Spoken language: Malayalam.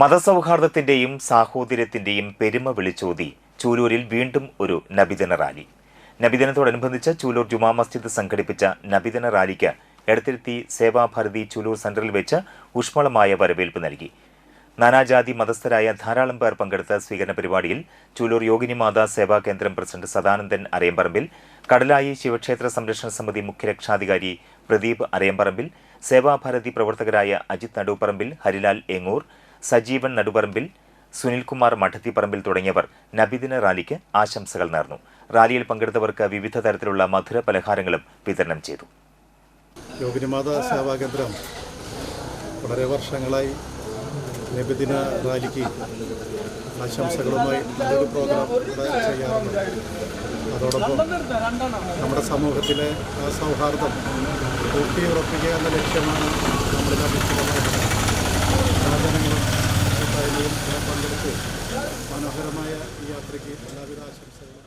മതസൗഹാർദ്ദത്തിന്റെയും സാഹോദര്യത്തിന്റെയും പെരുമ വിളിച്ചോതി ചൂലൂരിൽ വീണ്ടും ഒരു നബിദിന റാലി. നബിദിനത്തോടനുബന്ധിച്ച് ചൂലൂർ ജുമാ മസ്ജിദ് സംഘടിപ്പിച്ച നബിദിന റാലിക്ക് എടത്തിരുത്തി സേവാഭാരതി ചൂലൂർ സെന്ററിൽ വെച്ച് ഊഷ്മളമായ വരവേൽപ്പ് നൽകി. നാനാജാതി മതസ്ഥരായ ധാരാളം പേർ പങ്കെടുത്ത സ്വീകരണ പരിപാടിയിൽ ചൂലൂർ യോഗിനിമാതാ സേവാ കേന്ദ്രം പ്രസിഡന്റ് സദാനന്ദൻ അരയമ്പറമ്പിൽ, കടലായി ശിവക്ഷേത്ര സംരക്ഷണ സമിതി മുഖ്യ രക്ഷാധികാരി പ്രദീപ് അരയമ്പറമ്പിൽ, സേവാഭാരതി പ്രവർത്തകരായ അജിത് നടുപ്പറമ്പിൽ, ഹരിലാൽ ഏങ്ങൂർ, സജീവൻ നടുപറമ്പിൽ, സുനിൽകുമാർ മഠത്തിപ്പറമ്പിൽ തുടങ്ങിയവർ നബിദിന റാലിക്ക് ആശംസകൾ നേർന്നു. റാലിയിൽ പങ്കെടുത്തവർക്ക് വിവിധ തരത്തിലുള്ള മധുര പലഹാരങ്ങളും വിതരണം ചെയ്തു. യോഗിനിമാതാ സേവാ കേന്ദ്രം വളരെ വർഷങ്ങളായി നബിദിന റാലിക്ക് ആശംസകളുമായി നല്ലൊരു പ്രോഗ്രാം ചെയ്യാറുണ്ട്. അതോടൊപ്പം നമ്മുടെ സമൂഹത്തിലെ സൗഹാർദ്ദം ഊട്ടിയുറപ്പിക്കുക എന്ന ലക്ഷ്യമാണ് നമ്മളിൽ അധിഷ്ഠിതമായിട്ടുള്ളത്. ജനങ്ങളും പങ്കെടുത്ത് മനോഹരമായ ഈ യാത്രയ്ക്ക് എല്ലാവിധ ആശംസകളും.